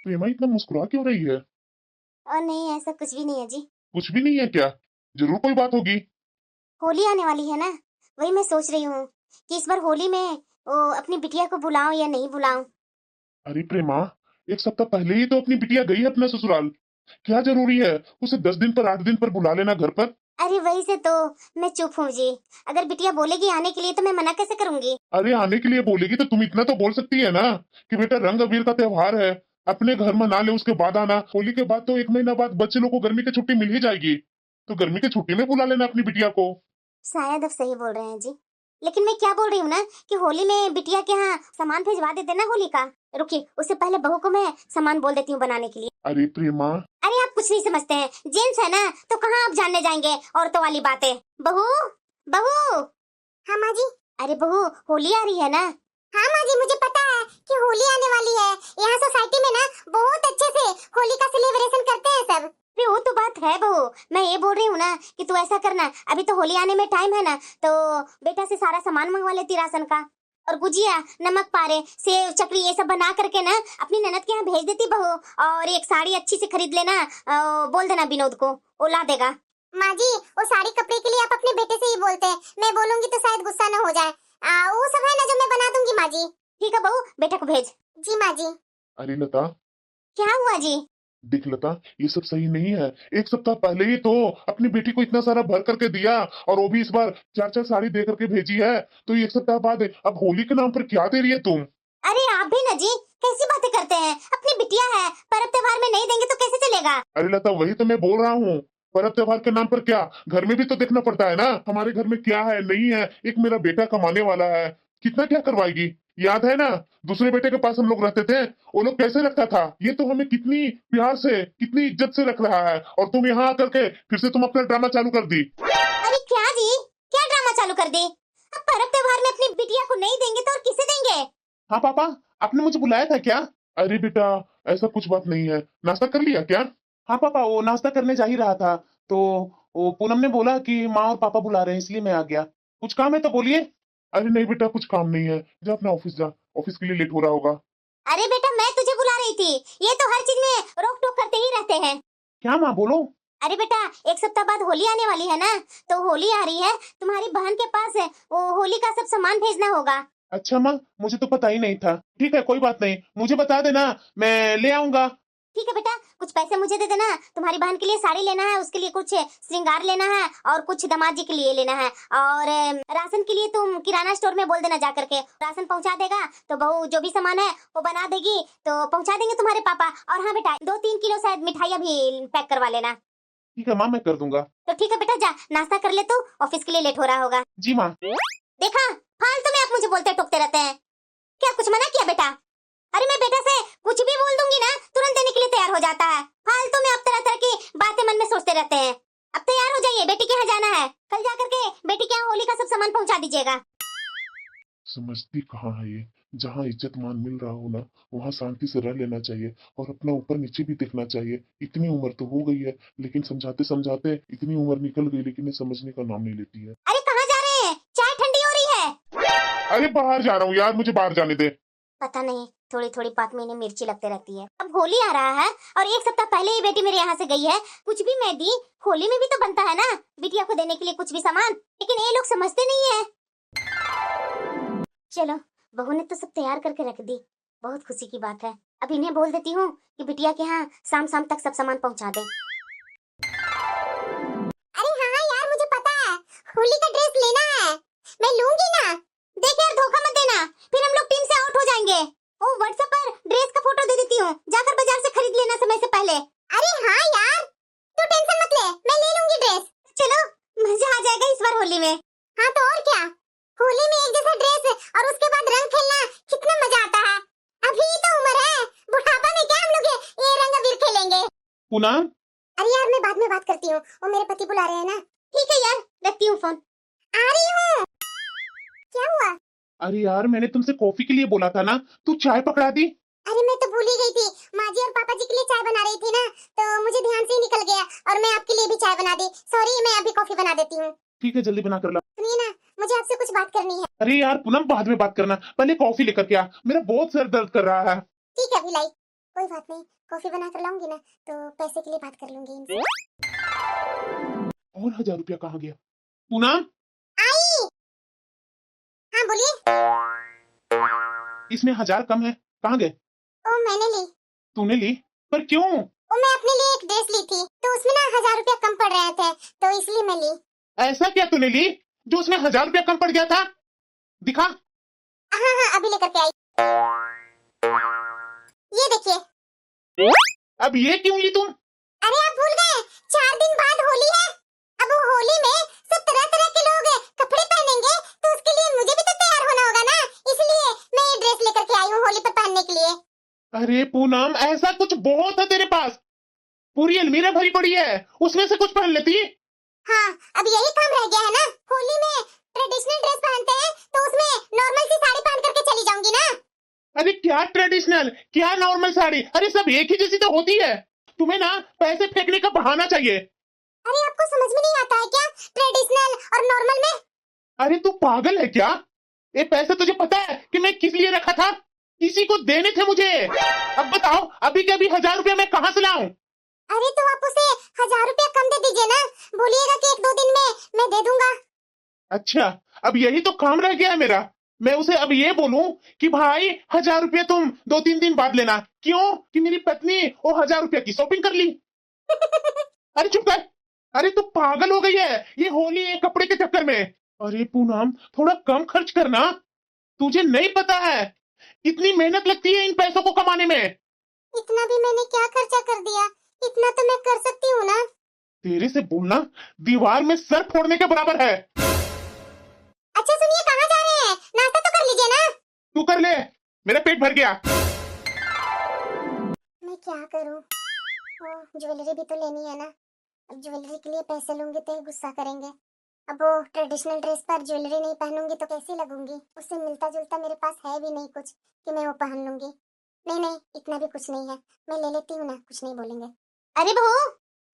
प्रेमा इतना मुस्कुरा क्यों रही है? और नहीं, ऐसा कुछ भी नहीं है जी। कुछ भी नहीं है क्या? जरूर कोई बात होगी। होली आने वाली है ना, वही मैं सोच रही हूँ कि इस बार होली में अपनी बिटिया को बुलाऊं या नहीं बुलाऊं। अरे प्रेमा, एक सप्ताह पहले ही तो अपनी बिटिया गई है अपना ससुराल। क्या जरूरी है उसे 10 दिन पर 8 दिन पर बुला लेना घर पर? अरे वही से तो मैं चुप हूँ जी। अगर बिटिया बोलेगी आने के लिए तो मैं मना कैसे करूंगी। अरे आने के लिए बोलेगी तो तुम इतना तो बोल सकती है ना कि बेटा रंग अबीर का त्योहार है, अपने घर मना ले, उसके बाद आना। होली के बाद तो 1 महीना बाद बच्चे लोग को गर्मी की छुट्टी मिल ही जाएगी, तो गर्मी की छुट्टी में बुला लेना अपनी बिटिया को। शायद अब सही बोल रहे हैं जी। लेकिन मैं क्या बोल रही हूँ ना कि होली में बिटिया के यहाँ सामान भेजवा देते ना होली का। रुकिए, उससे पहले बहू को मैं सामान बोल देती हूँ बनाने के लिए। अरे प्रेमा। अरे आप कुछ नहीं समझते हैं, जेंट्स है ना तो कहाँ आप जानने जाएंगे औरतों वाली बातें। बहू, बहू। हाँ माँ जी। अरे बहू, होली आ रही है ना। हाँ माँ जी, मुझे पता है कि होली आने वाली है। यहाँ सोसाइटी में ना बहुत अच्छे से होली का सेलिब्रेशन करते हैं सब। अरे वो तो बात है बहू, मैं ये बोल रही हूँ ना कि तू ऐसा करना, अभी तो होली आने में टाइम है ना, तो बेटा से सारा सामान मंगवा लेती राशन का। और गुजिया, नमक पारे, सेव चकरी ये सब बना करके ना अपनी ननद के यहाँ भेज देती बहू। और एक साड़ी अच्छी से खरीद लेना, बोल देना विनोद को, वो ला देगा। माँ जी, वो साड़ी कपड़े के लिए आप अपने बेटे से ही बोलते हैं, मैं बोलूंगी तो शायद गुस्सा न हो जाए। वो सब है ना जो मैं बना दूंगी माँ जी। ठीक है बहू, बेटा को भेज। जी माँ जी। अरे लता, क्या हुआ जी। देख लता, ये सब सही नहीं है। एक सप्ताह पहले ही तो अपनी बेटी को इतना सारा भर करके दिया, और वो भी इस बार 4-4 साड़ी दे करके भेजी है, तो एक सप्ताह बाद अब होली के नाम पर क्या दे रही है तुम? अरे आप भी ना जी, कैसी बातें करते हैं। अपनी बिटिया है, पर्व त्योहार में नहीं देंगे तो कैसे चलेगा। अरे लता, वही तो मैं बोल रहा हूँ। पर्व त्योहार के नाम पर क्या, घर में भी तो देखना पड़ता है ना, हमारे घर में क्या है नहीं है। एक मेरा बेटा कमाने वाला है, कितना क्या करवाएगी। याद है ना, दूसरे बेटे के पास हम लोग रहते थे, वो लोग कैसे रखता था। ये तो हमें कितनी प्यार से कितनी इज्जत से रख रहा है, और तुम यहाँ आकर के फिर से तुम अपना ड्रामा चालू कर दी। अरे क्या जी, क्या ड्रामा चालू कर दी। अब पर्व त्योहार में अपनी बिटिया को नहीं देंगे तो और किसे देंगे। हाँ पापा, आपने मुझे बुलाया था क्या? अरे बेटा, ऐसा कुछ बात नहीं है। नाश्ता कर लिया क्या? हाँ पापा, वो नाश्ता करने जा ही रहा था, तो वो पूनम ने बोला कि माँ और पापा बुला रहे हैं, इसलिए मैं आ गया। कुछ काम है तो बोलिए। अरे नहीं बेटा, कुछ काम नहीं है, जा अपना ऑफिस जा, ऑफिस के लिए लेट हो रहा होगा। अरे बेटा, मैं तुझे बुला रही थी, ये तो हर चीज में रोक टोक करते ही रहते हैं। क्या माँ, बोलो। अरे बेटा, एक सप्ताह बाद होली आने वाली है ना, तो होली आ रही है, तुम्हारी बहन के पास है, वो होली का सब सामान भेजना होगा। अच्छा माँ, मुझे तो पता ही नहीं था। ठीक है, कोई बात नहीं, मुझे बता देना, मैं ले आऊंगा। ठीक है बेटा, कुछ पैसे मुझे दे देना। तुम्हारी बहन के लिए साड़ी लेना है, उसके लिए कुछ श्रृंगार लेना है, और कुछ दामाद जी के लिए लेना है। और राशन के लिए तुम किराना स्टोर में बोल देना, जा करके राशन पहुंचा देगा, तो बहू जो भी सामान है वो बना देगी, तो पहुंचा देंगे तुम्हारे पापा। और हाँ बेटा, 2-3 किलो शायद मिठाइयाँ भी पैक करवा लेना। ठीक है माँ, मैं कर दूंगा। तो ठीक है बेटा, जा नाश्ता कर ले, तू ऑफिस के लिए लेट हो रहा होगा। जी माँ। देखा, फालतू में आप मुझे बोलते टोकते रहते हैं। क्या कुछ मना किया बेटा? अरे मैं बेटा से कुछ भी बोल दूंगी ना, तुरंत देने के लिए तैयार हो जाता है। फालतू में आप तरह तरह की बातें मन में सोचते रहते हैं। अब तैयार हो जाइए, बेटी के यहाँ जाना है। कल जा करके बेटी के यहाँ होली का सब सामान पहुंचा दीजिएगा। समझती कहाँ है ये। जहाँ इज्जत मान मिल रहा हो ना, वहाँ शांति से रह लेना चाहिए, और अपना ऊपर नीचे भी देखना चाहिए। इतनी उम्र तो हो गई है, लेकिन समझाते समझाते इतनी उम्र निकल गई, लेकिन ये समझने का नाम नहीं लेती है। अरे कहाँ जा रहे हैं, चाय ठंडी हो रही है। अरे बाहर जा रहा हूँ यार, मुझे बाहर जाने दे। पता नहीं, थोड़ी थोड़ी बात में इन्हें मिर्ची लगते रहती है। अब होली आ रहा है और एक सप्ताह पहले ही बेटी मेरे यहाँ से गई है। कुछ भी मैं दी, होली में भी तो बनता है ना बिटिया को देने के लिए कुछ भी सामान, लेकिन ये लोग समझते नहीं है। चलो, बहू ने तो सब तैयार करके रख दी, बहुत खुशी की बात है। अब इन्हें बोल देती हूँ कि बिटिया के यहाँ शाम शाम तक सब सामान पहुँचा दे। अरे हाँ यार, मुझे पता है, होली का ड्रेस लेना है, मैं लूंगी ना। देख यार, धोखा मत देना, फिर हम लोग टीम से आउट हो जाएंगे। ओ व्हाट्सएप पर ड्रेस का फोटो दे देती हूँ, जाकर बाजार से खरीद लेना समय से पहले। अरे हाँ यार, तू टेंशन मत ले, मैं ले लूंगी ड्रेस। चलो, मजा आ जाएगा इस बार होली में। हाँ तो और क्या, होली में एक जैसा ड्रेस और उसके बाद रंग खेलना कितना मजा आता है। अभी तो उम्र है, बुढ़ापा में क्या हम लोग ये रंग अबीर खेलेंगे। पूनम। अरे यार, मैं बाद में बात करती हूँ, वो मेरे पति बुला रहे हैं ना। ठीक है यार, रखती हूँ फोन। आ रही हूँ। क्या हुआ? अरे यार, मैंने तुमसे कॉफी के लिए बोला था ना, तू चाय पकड़ा दी। अरे मैं तो भूल ही गई थी, माँ जी और पापा जी के लिए चाय बना रही थी ना, तो मुझे ध्यान से ही निकल गया, और मैं आपके लिए भी चाय बना दी। सॉरी, मैं अभी कॉफी बना देती हूँ। ठीक है, जल्दी बना कर ला। सुनिए ना, मुझे आपसे कुछ बात करनी है। अरे यार पूनम, बाद में बात करना, पहले कॉफी लेकर के आ, मेरा बहुत सर दर्द कर रहा है। ठीक है भिलाई, कोई बात नहीं, कॉफी बना कर लाऊंगी ना तो पैसे के लिए बात कर लूंगी इनसे। और 1000 रुपया कहाँ गया? पूनम, आई। हाँ बोलिए। इसमें 1000 कम है, कहाँ गए? ओ मैंने ली। तूने ली? पर क्यों? ओ मैं अपने लिए एक ड्रेस ली थी तो उसमें ना 1000 रुपया कम पड़ रहे थे तो इसलिए मैं ली। ऐसा क्या तूने ली जो उसमें 1000 रुपया कम पड़ गया था? दिखा। हाँ हाँ अभी लेकर के आई। ये देखिए। अब ये क्यों ली तुम? अरे आप भूल गए 4 दिन बाद होली है। अब वो होली में सब तरह तरह के लोग कपड़े पहनेंगे तो उसके लिए मुझे भी तो तैयार होना होगा ना, इसलिए मैं ये ड्रेस लेकर के आई हूँ होली पर पहनने के लिए। अरे पूनम, ऐसा कुछ बहुत है तेरे पास, पूरी अलमीरा भरी पड़ी है, उसमें से कुछ पहन लेती। हाँ अब यही काम रह गया है ना, होली में ट्रेडिशनल ड्रेस पहनते हैं तो उसमें नॉर्मल सी साड़ी पहन करके चली जाऊंगी ना। अरे क्या ट्रेडिशनल, क्या नॉर्मल साड़ी, अरे सब एक ही जैसी तो होती है। तुम्हें ना पैसे फेंकने का बहाना चाहिए। अरे आपको समझ में नहीं आता है क्या ट्रेडिशनल और नॉर्मल में? अरे तू पागल है क्या? ये पैसे तुझे पता है कि मैं किस लिए रखा था? किसी को देने थे मुझे। अब बताओ अभी के अभी 1000 रुपया मैं कहाँ से लाऊं? अरे तो आप उसे 1000 रुपया कम दे दीजिए ना, बोलिएगा कि 1-2 दिन में मैं दे दूंगा। अच्छा, अब यही तो काम रह गया है मेरा। मैं उसे अब ये बोलूं कि भाई 1000 रुपया तुम 2-3 दिन बाद लेना, क्यों कि मेरी पत्नी वो 1000 रुपया की शॉपिंग कर ली। अरे चुप कर। अरे तू पागल हो गई है ये होली ये कपड़े के चक्कर में। अरे पूनम, थोड़ा कम खर्च करना, तुझे नहीं पता है कितनी मेहनत लगती है इन पैसों को कमाने में। इतना भी मैंने क्या खर्चा कर दिया, इतना तो मैं कर सकती हूँ ना। तेरे से बोलना दीवार में सर फोड़ने के बराबर है। अच्छा सुनिए, कहाँ जा रहे हैं? नाश्ता तो कर लीजिए ना। तू कर ले, मेरा पेट भर गया। मैं क्या करूँ? वो ज्वेलरी भी तो लेनी है ना, अब ज्वेलरी के लिए पैसे लूंगी तो ये गुस्सा करेंगे। अब वो ट्रेडिशनल ड्रेस पर ज्वेलरी नहीं पहनूंगी तो कैसी लगूंगी? उससे मिलता जुलता मेरे पास है भी नहीं कुछ कि मैं वो पहन लूंगी। नहीं नहीं, इतना भी कुछ नहीं है, मैं ले लेती हूँ ना, कुछ नहीं बोलेंगे। अरे बहू।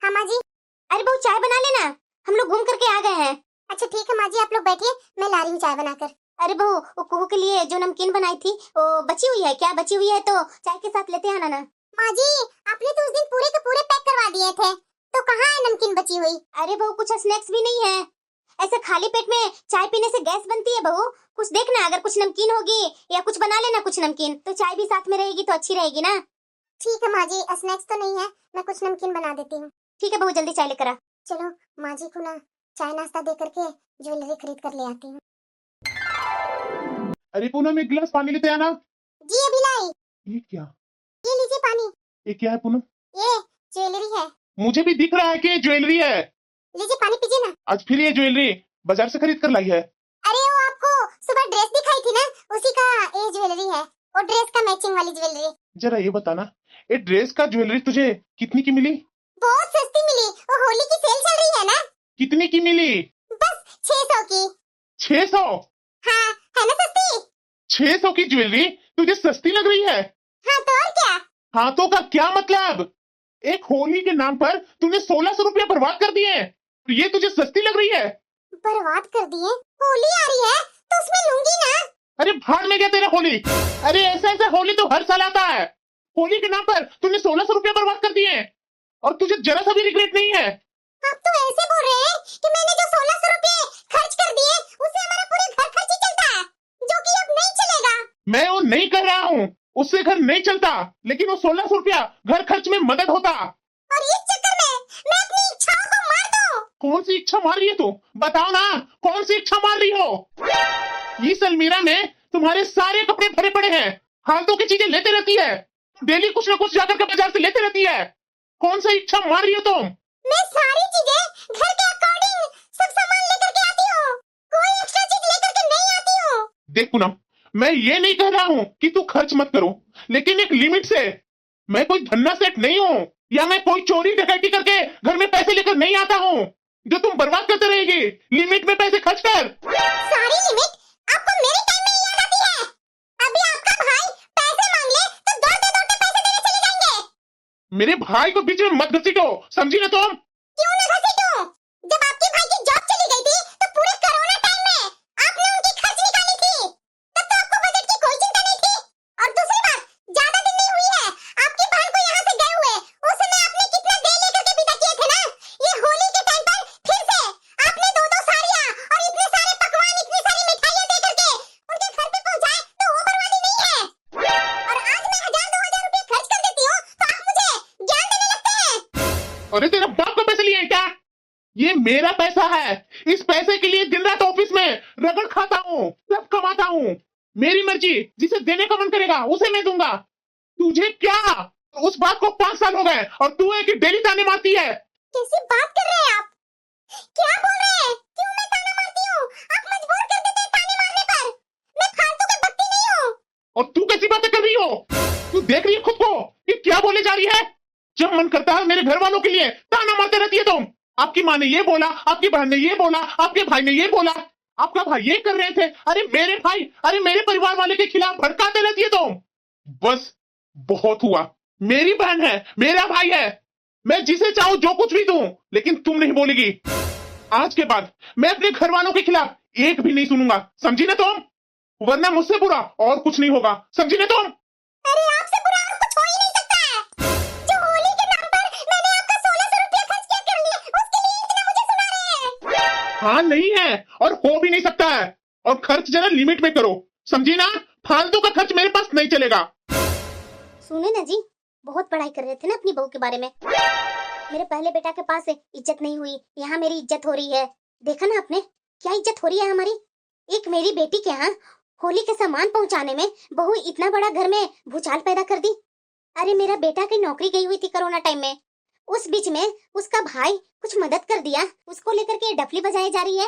हाँ माँ जी। अरे बहू चाय बना लेना, हम लोग घूम करके आ गए हैं। अच्छा ठीक है माँ जी, आप लोग बैठिए, मैं ला रही हूँ चाय बनाकर। अरे बहू, वो कुहू के लिए जो नमकीन बनाई थी वो बची हुई है क्या? बची हुई है तो चाय के साथ लेते आना ना। माँ जी आपने तो उस दिन पूरे के पूरे पैक करवा दिए थे, तो कहाँ है नमकीन बची हुई? अरे बहू कुछ स्नैक्स भी नहीं है, ऐसे खाली पेट में चाय पीने से गैस बनती है बहू। कुछ देखना, अगर कुछ नमकीन होगी या कुछ बना लेना कुछ नमकीन, तो चाय भी साथ में रहेगी तो अच्छी रहेगी ना। ठीक है माँ जी, स्नैक्स तो नहीं है, मैं कुछ नमकीन बना देती हूँ। ठीक है बहू, जल्दी चाय लेकर आ। चलो माँ जी को ना चाय नाश्ता दे करके ज्वेलरी खरीद कर ले आती हूँ। अरे पूनम, एक गिलास पानी लेते आना। जी अभी लाई। ये क्या? ये लीजिए पानी। ये क्या है पूनम? ये ज्वेलरी है। मुझे भी दिख रहा है कि ये ज्वेलरी है। लीजिए पानी पीजिए ना। आज फिर ये ज्वेलरी बाजार से खरीद कर लाई है? अरे वो आपको सुबह ड्रेस दिखाई थी ना, उसी का ये ज्वेलरी है, और ड्रेस का मैचिंग वाली ज्वेलरी। जरा ये बताना, ये ड्रेस का ज्वेलरी तुझे कितनी की मिली? बहुत सस्ती मिली, वो होली की सेल चल रही है ना। कितनी की मिली? बस 600 की। 600? हाँ है ना सस्ती। 600 की ज्वेलरी तुझे सस्ती लग रही है? हाँ तो और क्या। हाथों का क्या मतलब? एक होली के नाम पर तूने 1600 रुपया बर्बाद कर दिए, तो ये तुझे सस्ती लग रही है? बर्बाद कर दिए? होली आ रही है तो उसमें लूंगी ना। अरे भाड़ में गया तेरा होली। अरे ऐसा ऐसा होली तो हर साल आता है, होली के नाम पर तूने 1600 रुपया बर्बाद कर दिए और तुझे जरा सा भी रिग्रेट नहीं है? आप तो ऐसे बोल रहे हैं कि मैंने जो 1600 रुपए खर्च कर दिए उससे हमारा पूरा घर खर्च ही चलता है, जो कि अब नहीं चलेगा। मैं वो नहीं कर रहा हूँ, उससे घर नहीं चलता, लेकिन वो 1600 रुपया घर खर्च में मदद होता। और इस चक्कर में मैं अपनी इच्छाओं को मार दूं? कौन सी इच्छा मार रही है तू? बताओ ना, कौन सी इच्छा मार रही हो? इस अलमीरा में तुम्हारे सारे कपड़े भरे पड़े हैं, फालतू की चीजें लेते रहती है, डेली कुछ ना कुछ जाकर के बाजार से लेते रहती है। कौन सा इच्छा मार रही हो तुम? मैं सारी चीजें घर के अकॉर्डिंग सब सामान लेकर के आती हूँ, कोई एक्स्ट्रा चीज लेकर के नहीं आती हूँ। देख पूनम, मैं ये नहीं कह रहा हूँ कि तू खर्च मत करो, लेकिन एक लिमिट से। मैं कोई धन्ना सेठ नहीं हूँ, या मैं कोई चोरी डकैती करके घर में पैसे लेकर नहीं आता हूँ जो तुम बर्बाद करते रहेगी। लिमिट में पैसे खर्च कर। सारी लिमिट आपको मेरे टाइम में याद आती है? अभी आपका भाई पैसे मांग ले तो दौड़ते दौड़ते पैसे देने चले जाएंगे। मेरे भाई को बीच में मत घसीटो, समझी ना तुम? क्यों ना घसीटूं? जब आपके भाई की जॉब चली गई थी तो पूरे कोरोना टाइम में आपने उनकी खर्च निकाली थी, तब तो आपको बजट की कोई चिंता नहीं थी। और दूसरी बात, ज्यादा दिन नहीं हुई है आपके भाई अरे तेरा बाप का पैसे लिए हैं क्या? ये मेरा पैसा है। इस पैसे के लिए दिन रात ऑफिस में रगड़ खाता हूँ, सब कमाता हूँ। मेरी मर्जी, जिसे देने का मन करेगा उसे मैं दूंगा। तुझे क्या? उस बात को 5 साल हो गए और तू है कि डेली ताने मारती है। कैसी बात कर रहे हैं आप? क्या बोल रहे हैं? क्यों मैं ताना मारती हूँ? आप मजबूर कर देते हैं ताने मारने पर। मैं फालतू की बकती नहीं हूँ। और तू कैसी बातें कर रही हो? तू देख रही है खुद को कि क्या बोले जा रही है? जब मन करता है मेरे घर वालों के लिए ताना मारते रहती है तुम। आपकी माँ ने ये बोला, आपकी बहन ने ये बोला, आपके भाई ने ये बोला, आपका भाई ये कर रहे थे। अरे मेरे भाई, अरे मेरे परिवार वाले के खिलाफ भड़काते रहती है तुम। बस बहुत हुआ। मेरी बहन है, मेरा भाई है, मैं जिसे चाहूं जो कुछ भी दूं, लेकिन तुम नहीं बोलेगी। आज के बाद मैं अपने घर वालों के खिलाफ एक भी नहीं सुनूंगा, समझी ना तुम? वरना मुझसे बुरा और कुछ नहीं होगा, समझी ना तुम? अरे आपसे बुरा और कुछ हो ही नहीं सकता है। जो होली के नाम पर मैंने आपका 1600 रुपया खर्च किया कर लिए, उसके लिए इतना मुझे सुना रहे हैं। हाँ नहीं है और हो भी नहीं सकता है। और खर्च जरा लिमिट में करो, समझी ना? फालतू का खर्च मेरे पास नहीं चलेगा। सुने ना जी, बहुत पढ़ाई कर रहे थे ना अपनी बहू के बारे में। मेरे पहले बेटा के पास इज्जत नहीं हुई, यहाँ मेरी इज्जत हो रही है। देखा ना आपने क्या इज्जत हो रही है हमारी। एक मेरी बेटी के यहाँ होली के सामान पहुँचाने में बहू इतना बड़ा घर में भूचाल पैदा कर दी। अरे मेरा बेटा की नौकरी गई हुई थी कोरोना टाइम में, उस बीच में उसका भाई कुछ मदद कर दिया, उसको लेकर के डफली बजाई जा रही है।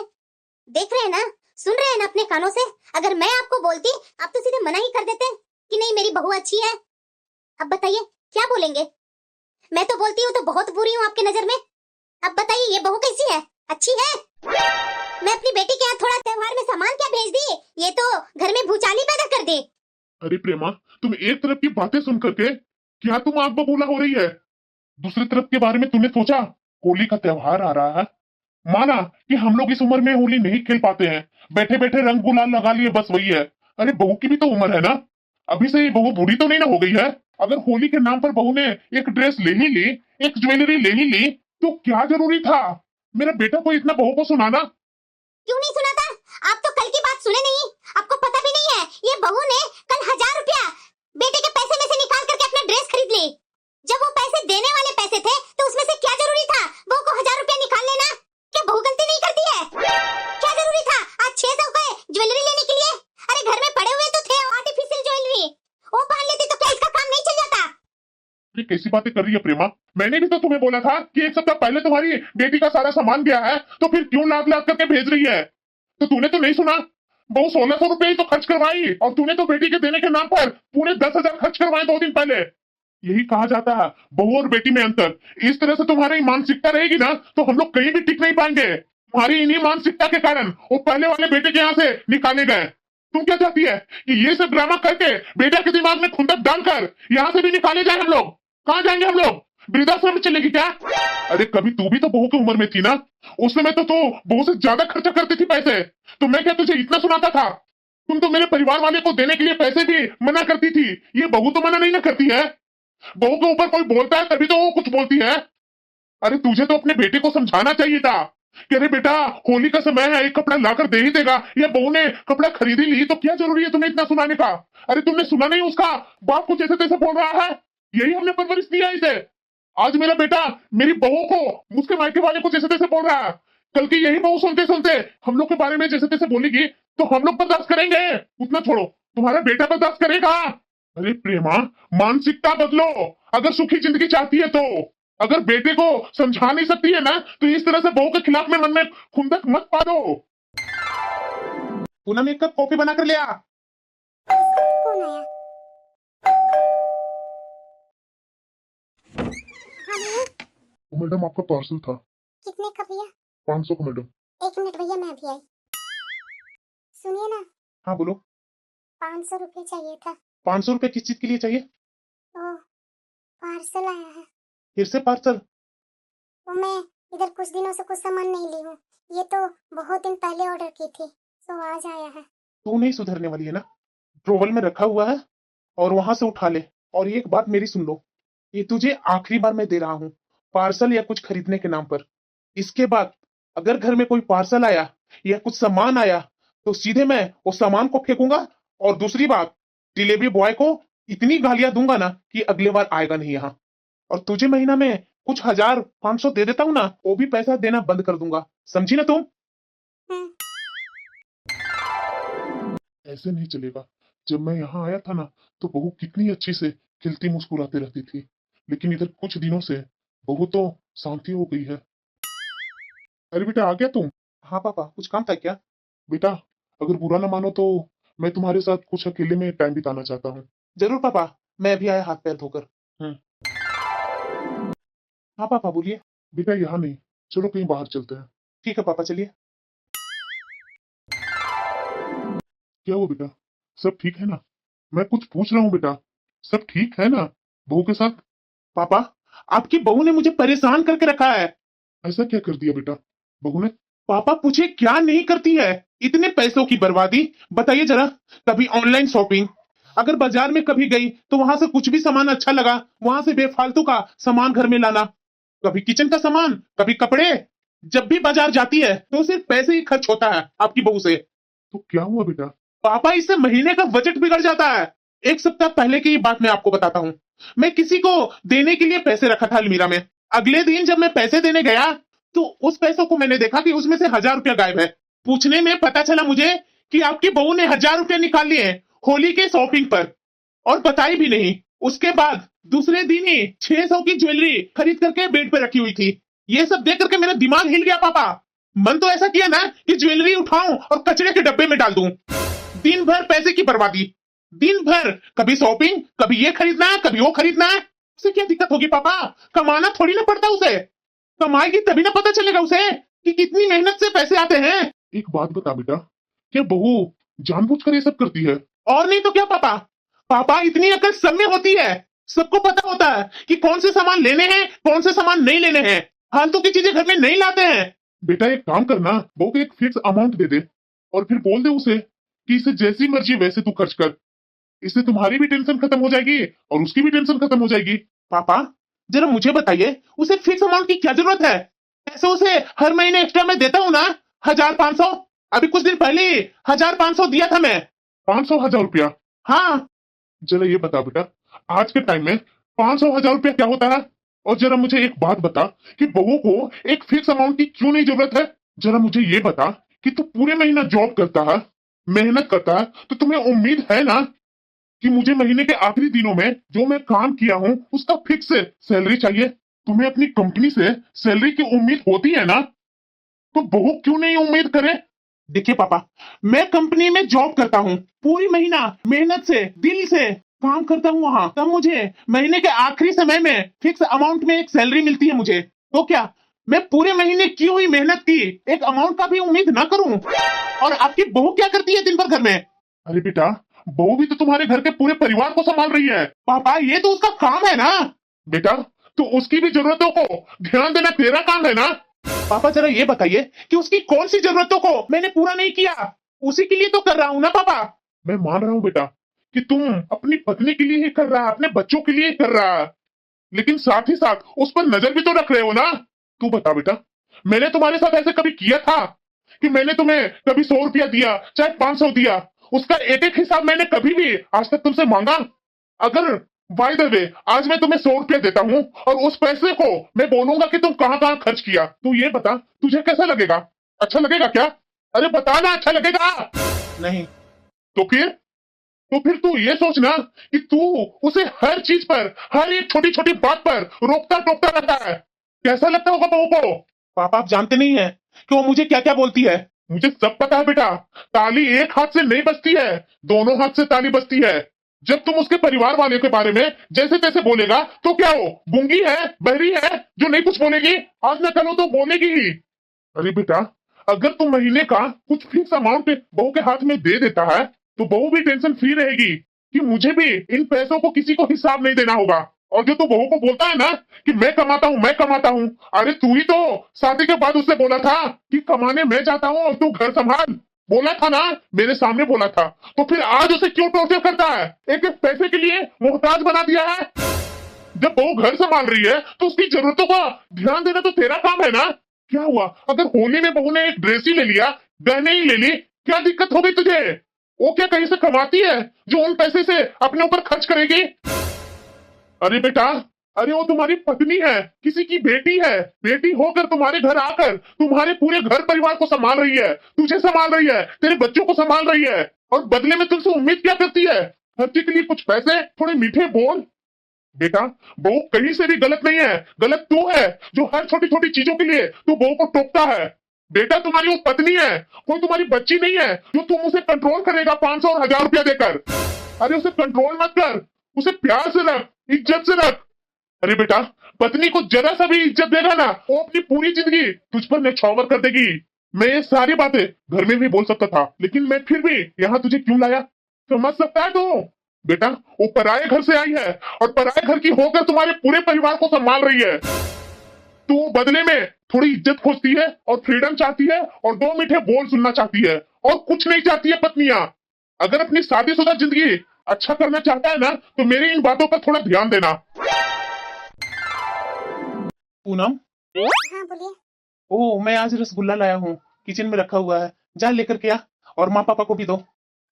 देख रहे हैं ना, सुन रहे हैं ना अपने कानों से। अगर मैं आपको बोलती आप तो सीधे मना ही कर देते कि नहीं मेरी बहू अच्छी है। अब बताइए क्या बोलेंगे? मैं तो बोलती हूँ तो बहुत बुरी हूँ आपके नजर में। अब बताइए ये बहू कैसी है, अच्छी है? मैं अपनी बेटी के यहाँ थोड़ा त्योहार में सामान क्या भेज दी, ये तो घर में भूचाली पैदा कर दी। अरे प्रेमा, तुम एक तरफ की बातें सुन करके क्या तुम आग बबूला हो रही है? दूसरी तरफ के बारे में तुमने सोचा? होली का त्योहार आ रहा है, माना कि हम लोग इस उम्र में होली नहीं खेल पाते हैं, बैठे बैठे रंग गुलाल लगा लिए, बस वही है। अरे बहू की भी तो उम्र है ना, अभी से ये बहू बूढ़ी तो नहीं ना हो गई है? अगर होली के नाम पर बहू ने एक ड्रेस ले ही ली, एक ज्वेलरी ले ही ली, तो क्या जरूरी था मेरा बेटा को इतना बहू को सुनाना? क्यों नहीं सुना था? आप तो कल की बात सुने नहीं, आपको पता भी नहीं है। ये बहू ने कल 1000 रुपया बेटे के पैसे में से निकाल करके अपना ड्रेस खरीद ली। जब वो पैसे देने वाले पैसे थे तो उसमें से क्या जरूरी था बहू को 1000 रुपया निकाल लेना? क्या बहू गलती नहीं करती है? क्या जरूरी था आज 600 का ज्वेलरी लेने के लिए? अरे घर में पड़े हुए तो थे आर्टिफिशियल ज्वेलरी, वो पहन लेती तो क्या इसका काम नहीं चल जाता? ये कैसी बातें कर रही है प्रेमा? मैंने भी तो तुम्हें बोला था कि एक सप्ताह पहले तुम्हारी बेटी का सारा सामान गया है, तो फिर क्यों लाख लाख करके भेज रही है? तो तूने तो नहीं सुना? बहू 1600 रुपए ही तो खर्च करवाई, और तूने तो बेटी के देने के नाम पर पूरे 10,000 खर्च करवाए 2 दिन पहले। यही कहा जाता है बहू और बेटी में अंतर। इस तरह से तुम्हारी मानसिकता रहेगी ना तो हम लोग कहीं भी टिक नहीं पाएंगे। तुम्हारी इन्हीं मानसिकता के कारण वो पहले वाले बेटे के यहाँ से निकाले गए। तुम क्या चाहती है कि ये सब ड्रामा करके बेटा के दिमाग में खुंदक डालकर यहाँ से भी निकाले जाए हम लोग? कहाँ जाएंगे हम लोग? वृद्धाश्रम में चलेगी क्या? अरे कभी तू भी तो बहू की उम्र में थी ना, उस समय तो तू बहू से ज्यादा खर्चा करती थी पैसे। तो मैं क्या तुझे इतना सुनाता था? तुम तो मेरे परिवार वाले को देने के लिए पैसे भी मना करती थी, ये बहू तो मना नहीं ना करती है। बहू के ऊपर कोई बोलता है तभी तो वो कुछ बोलती है। अरे तुझे तो अपने बेटे को समझाना चाहिए था कि अरे बेटा होली का समय है, एक कपड़ा लाकर दे ही देगा, या बहू ने कपड़ा खरीद ही ली तो क्या जरूरी है तुम्हें इतना सुनाने का? अरे तुमने सुना नहीं उसका बाप को जैसे तैसे बोल रहा है? यही हमने परवरिश दिया इसे। आज मेरा बेटा मेरी बहू को, उसके मायके वाले को जैसे तैसे बोल रहा है, कल की यही बहू सुनते सुनते हम लोग के बारे में जैसे तैसे बोलेगी तो हम लोग बर्दाश्त करेंगे? उतना छोड़ो, तुम्हारा बेटा बर्दाश्त करेगा? अरे प्रेमा, मानसिकता बदलो अगर सुखी जिंदगी चाहती है तो। अगर बेटे को समझा नहीं सकती है ना तो इस तरह से बहू के खिलाफ में मन में खुंदक मत पा दो। पूनम एक कप कॉफी बनाकर ले आ। कौन आया? हेलो मैडम आपका पार्सल था। कितने का भैया? 500 का मैडम। 1 मिनट भैया मैं अभी आई। सुनिए ना, हाँ बोलो। 500 रुपये चाहिए था। 500 रुपए किस चीज के लिए चाहिए? ओ पार्सल आया है। फिर से पार्सल? वो मैं इधर कुछ दिनों से कुछ सामान नहीं ली हूँ, ये तो बहुत दिन पहले ऑर्डर की थी, तो आज आया है। तू नहीं सुधरने वाली है ना? ड्रोवल में रखा हुआ है और वहां से उठा ले। और एक बात मेरी सुन लो, ये तुझे आखिरी बार मैं दे रहा हूँ पार्सल या कुछ खरीदने के नाम पर। इसके बाद अगर घर में कोई पार्सल आया या कुछ सामान आया तो सीधे मैं वो सामान को फेंकूंगा। और दूसरी बात, डिलीवरी बॉय को इतनी गालियां दूंगा ना कि अगले बार आएगा नहीं यहाँ। और तुझे महीना में कुछ 1000-500 दे देता हूँ ना, वो भी पैसा देना बंद कर दूंगा, समझी ना तुम? ऐसे नहीं चलेगा। जब मैं यहाँ आया था ना, तो बहू कितनी अच्छी से खिलती मुस्कुराती रहती थी, लेकिन इधर कुछ दिनों से बहू तो शांति हो गई है। अरे बेटा, आ गया तुम? हाँ पापा, कुछ काम था क्या? बेटा, अगर बुरा ना मानो तो मैं तुम्हारे साथ कुछ अकेले में टाइम बिताना चाहता हूँ। जरूर पापा, मैं अभी आया हाथ पैर धोकर। हाँ पापा बोलिए। बेटा, यहाँ नहीं, चलो कहीं बाहर चलते हैं। ठीक है पापा, चलिए। क्या हुआ बेटा, सब ठीक है ना? मैं कुछ पूछ रहा हूँ बेटा, सब ठीक है ना बहू के साथ? पापा, आपकी बहू ने मुझे परेशान करके रखा है। ऐसा क्या कर दिया बेटा बहू ने? पापा पूछे क्या नहीं करती है, इतने पैसों की बर्बादी, बताइए जरा। कभी ऑनलाइन शॉपिंग, अगर बाजार में कभी गई तो वहां से कुछ भी सामान अच्छा लगा, वहां से बेफालतू का सामान घर में लाना। कभी किचन का सामान, कभी कपड़े। जब भी बाजार जाती है तो सिर्फ पैसे ही खर्च होता है आपकी बहू से। तो क्या हुआ बेटा? पापा, इससे महीने का बजट बिगड़ जाता है। एक सप्ताह पहले की बात मैं आपको बताता हूँ। मैं किसी को देने के लिए पैसे रखा था अलमीरा में। अगले दिन जब मैं पैसे देने गया तो उस पैसों को मैंने देखा कि उसमें से 1000 रुपया गायब है। पूछने में पता चला मुझे कि आपकी बहू ने 1000 रुपया निकाल लिए हैं होली के शॉपिंग पर, और बताई भी नहीं। उसके बाद दूसरे दिन ही 600 की ज्वेलरी खरीद करके बेड पे रखी हुई थी। ये सब देख करके मेरा दिमाग हिल गया पापा। मन तो ऐसा किया ना कि ज्वेलरी उठाऊं और कचरे के डब्बे में डाल दूं। दिन भर पैसे की बर्बादी, दिन भर कभी शॉपिंग, कभी ये खरीदना है, कभी वो खरीदना है। उसे क्या दिक्कत होगी पापा? कमाना थोड़ी ना पड़ता उसे। कमाएगी तभी ना पता चलेगा उसे कि कितनी मेहनत से पैसे आते हैं। एक बात बता बेटा, क्या बहू जानबूझकर ये सब करती है? और नहीं तो क्या पापा। पापा, इतनी अकल सब में होती है। सबको पता होता है कि कौन से सामान लेने हैं, कौन से सामान नहीं लेने हैं। फालतू की चीजें घर में नहीं लाते हैं। बेटा, एक काम करना, बहू को एक फिक्स अमाउंट दे दे और फिर बोल दे उसे कि इसे जैसी मर्जी वैसे तू खर्च कर। इससे तुम्हारी भी टेंशन खत्म हो जाएगी और उसकी भी टेंशन खत्म हो जाएगी। पापा, जरा मुझे बताइए, उसे फिक्स अमाउंट की क्या जरूरत है? ऐसे उसे हर महीने एक्स्ट्रा मैं देता हूँ ना, 1000-500। अभी कुछ दिन पहले 1000-500 दिया था मैं। 500,000 रुपया? हाँ। जरा ये बता बेटा, आज के टाइम में 500,000 रुपया क्या होता है? और जरा मुझे एक बात बता कि बहू को एक फिक्स अमाउंट की क्यों नहीं जरूरत है? जरा मुझे ये बता कि तू पूरे महीना जॉब करता है, मेहनत करता है, तो तुम्हें उम्मीद है ना कि मुझे महीने के आखिरी दिनों में जो मैं काम किया हूँ उसका फिक्स सैलरी चाहिए। तुम्हें अपनी कंपनी से सैलरी की उम्मीद होती है ना, तो बहू क्यों नहीं उम्मीद करे? देखिए पापा, मैं कंपनी में जॉब करता हूँ, पूरी महीना मेहनत से दिल से काम करता हूँ वहां, तब मुझे महीने के आखिरी समय में फिक्स अमाउंट में एक सैलरी मिलती है मुझे। तो क्या मैं पूरे महीने की हुई मेहनत की एक अमाउंट का भी उम्मीद ना करूं? और आपकी बहू क्या करती है दिन भर घर में? अरे बेटा, बहू भी तो तुम्हारे घर के पूरे परिवार को संभाल रही है। पापा, ये तो उसका काम है ना। बेटा, तो उसकी भी जरूरतों को ध्यान देना तेरा काम है ना। पापा, जरा ये बताइए कि उसकी कौन सी जरूरतों को मैंने पूरा नहीं किया? उसी के लिए तो कर रहा हूँ ना पापा। मैं मान रहा हूँ बेटा कि तुम अपनी पत्नी के लिए ही कर रहा है, अपने बच्चों के लिए ही कर रहा है, लेकिन साथ ही साथ उस पर नजर भी तो रख रहे हो ना। तू बता बेटा, मैंने तुम्हारे साथ ऐसे कभी किया था कि मैंने तुम्हें कभी 100 रुपया दिया, चाहे 500 दिया, उसका एक एक हिसाब मैंने कभी भी आज तक तुमसे मांगा? अगर बाय द वे आज मैं तुम्हें 100 रुपया देता हूँ और उस पैसे को मैं बोलूंगा कि तुम कहाँ कहाँ खर्च किया, तू ये बता तुझे कैसा लगेगा? अच्छा लगेगा क्या? अरे बता ना, अच्छा लगेगा? नहीं। तो फिर तू ये सोचना कि तू उसे हर चीज पर, हर एक छोटी छोटी बात पर रोकता टोकता रहता है। कैसा लगता होगा बहू को? पापा, आप जानते नहीं है कि वो मुझे क्या क्या बोलती है। मुझे सब पता है बेटा, ताली एक हाथ से नहीं बजती है, दोनों हाथ से ताली बजती है। जब तुम उसके परिवार वाले के बारे में जैसे तैसे बोलेगा तो क्या वो गूंगी है, बहरी है, जो नहीं कुछ बोलेगी? आज न करो तो बोलेगी ही। अरे बेटा, अगर तुम महीने का कुछ फिक्स अमाउंट बहू के हाथ में दे देता है तो बहू भी टेंशन फ्री रहेगी कि मुझे भी इन पैसों को किसी को हिसाब नहीं देना होगा। और जो तू बहू को बोलता है ना कि मैं कमाता हूँ, मैं कमाता हूँ, अरे तू ही तो शादी के बाद उससे बोला था कि कमाने मैं जाता हूँ और तू घर संभाल। बोला था ना, मेरे सामने बोला था। तो फिर आज उसे क्यों टॉर्चर करता है? एक एक पैसे के लिए मोहताज बना दिया है। जब बहू घर संभाल रही है तो उसकी जरूरतों का ध्यान देना तो तेरा काम है ना। क्या हुआ अगर होली में बहू ने एक ड्रेस ही ले लिया, गहने ही ले ली, क्या दिक्कत हो गई तुझे? वो क्या कहीं से कमाती है जो उन पैसे से अपने ऊपर खर्च करेगी? अरे बेटा, अरे वो तुम्हारी पत्नी है, किसी की बेटी है। बेटी होकर तुम्हारे घर आकर तुम्हारे पूरे घर परिवार को संभाल रही है, तुझे संभाल रही है, तेरे बच्चों को संभाल रही है, और बदले में तुमसे उम्मीद क्या करती है? खर्चे के लिए कुछ पैसे, थोड़े मीठे बोल। बेटा, बहू कहीं से भी गलत नहीं है, गलत तू है जो हर छोटी छोटी चीजों के लिए तू बहू को टोकता है। बेटा तुम्हारी वो पत्नी है, कोई तुम्हारी बच्ची नहीं है जो तुम उसे कंट्रोल करेगा 500 और 1000 रुपया देकर। अरे उसे कंट्रोल मत कर, उसे प्यार से रख, इज्जत से रख। अरे बेटा, पत्नी को जरा सा भी इज्जत देगा ना, वो अपनी पूरी जिंदगी तुझ पर न्यौछावर कर देगी। मैं ये सारी बातें घर में भी बोल सकता था, लेकिन मैं फिर भी यहाँ तुझे क्यों लाया, समझ सकता है तू? बेटा, वो पराये घर से आई है और पराये घर की होकर तुम्हारे पूरे परिवार को संभाल रही है। तू बदले में थोड़ी इज्जत खोजती है और फ्रीडम चाहती है और 2 मीठे बोल सुनना चाहती है, और कुछ नहीं चाहती है पत्नियां। अगर अपनी शादीशुदा जिंदगी अच्छा करना चाहता है ना, तो मेरी इन बातों पर थोड़ा ध्यान देना। पूनम, हाँ बोलिए। ओ मैं आज रसगुल्ला लाया हूँ, किचन में रखा हुआ है, जा लेकर के आ, और माँ पापा को भी दो।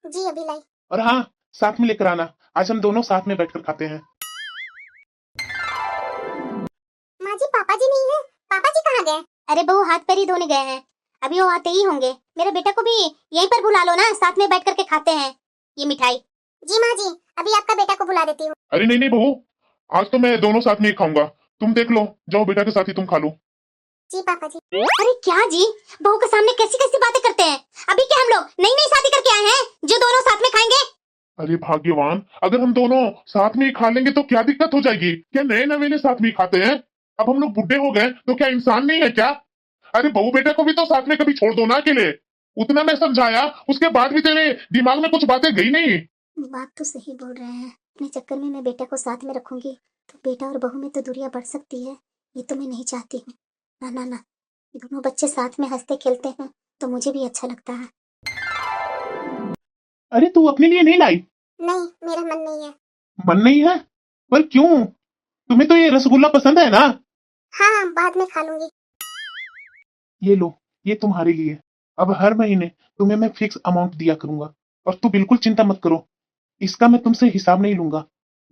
जी अभी लाई। और हाँ, साथ में लेकर आना, आज हम दोनों साथ में बैठकर खाते हैं। माँ जी पापा जी नहीं है, पापा जी कहाँ गए? अरे बहू हाथ पैर ही धोने गए हैं, अभी वो आते ही होंगे। मेरे बेटा को भी यहीं पर बुला लो ना, साथ में बैठ करके खाते हैं ये मिठाई। जी माँ जी, अभी आपका बेटा को बुला देती हूँ। अरे नहीं नहीं बहू, आज तो मैं दोनों साथ में ही खाऊंगा, तुम देख लो, जाओ बेटा के साथ ही तुम खा लो। जी पापा जी। अरे क्या जी, बहू के सामने कैसी कैसी बातें करते हैं? अभी क्या हम लोग नई नई शादी करके आए हैं जो दोनों साथ में खाएंगे? अरे भाग्यवान, अगर हम दोनों साथ में ही खा लेंगे तो क्या दिक्कत हो जाएगी? क्या नए नवेले साथ में ही खाते हैं? अब हम लोग बुढ़े हो गए तो क्या इंसान नहीं है क्या? अरे बहू बेटा को भी तो साथ में कभी छोड़ दो ना अकेले। उतना मैं समझाया, उसके बाद भी तेरे दिमाग में कुछ बातें गई नहीं। बात तो सही बोल रहे हैं, अपने चक्कर में मैं बेटा को साथ में रखूंगी तो बेटा और बहू में तो दूरियां बढ़ सकती है, ये तो मैं नहीं चाहती हूँ। ना ना ना, दोनों बच्चे साथ में हंसते खेलते हैं तो मुझे भी अच्छा लगता है। अरे तू अपने लिए नहीं लाई? नहीं, मेरा मन नहीं है। मन नहीं है? पर क्यों? तुम्हें तो ये रसगुल्ला पसंद है ना? हाँ बाद में खा लूंगी। ये लो, ये तुम्हारे लिए। अब हर महीने तुम्हें मैं फिक्स अमाउंट दिया करूंगा, और तू बिल्कुल चिंता मत करो, इसका मैं तुमसे हिसाब नहीं लूंगा।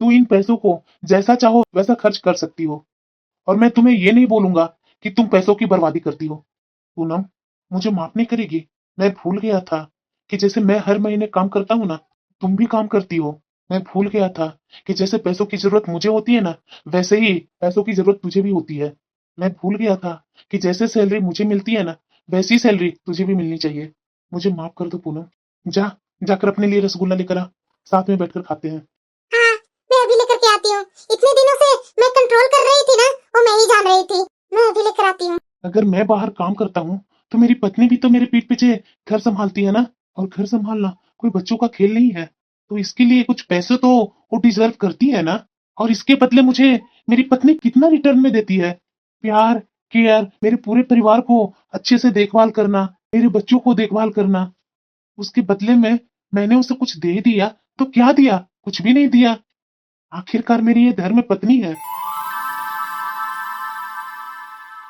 तू इन पैसों को जैसा चाहो वैसा खर्च कर सकती हो, और मैं तुम्हें ये नहीं बोलूंगा कि तुम पैसों की बर्बादी करती हो। पूनम, मुझे माफ नहीं करेगी? मैं भूल गया था कि जैसे मैं हर महीने काम करता हूँ ना, तुम भी काम करती हो। मैं भूल गया था कि जैसे पैसों की जरूरत मुझे होती है ना, वैसे ही पैसों की जरूरत तुझे भी होती है। मैं भूल गया था कि जैसे सैलरी मुझे मिलती है ना, वैसी सैलरी तुझे भी मिलनी चाहिए। मुझे माफ कर दो पूनम, जा जाकर अपने लिए रसगुल्ला लेकर आ, साथ में बैठकर खाते हैं। हाँ, मैं अभी लेकर के आती हूँ। इतने दिनों से मैं कंट्रोल कर रही थी ना, वो मैं ही जान रही थी। मैं अभी लेकर आती हूँ। अगर मैं बाहर काम करता हूँ तो मेरी पत्नी भी तो मेरे पीठ पीछे घर संभालती है ना, और घर संभालना कोई बच्चों का खेल नहीं है। तो इसके लिए कुछ पैसे तो वो डिजर्व करती है ना, और इसके बदले मुझे मेरी पत्नी कितना रिटर्न में देती है? प्यार, केयर, मेरे पूरे परिवार को अच्छे से देखभाल करना, मेरे बच्चों को देखभाल करना। उसके बदले में मैंने उसे कुछ दे दिया तो क्या दिया? कुछ भी नहीं दिया। आखिरकार मेरी ये धर्म पत्नी है।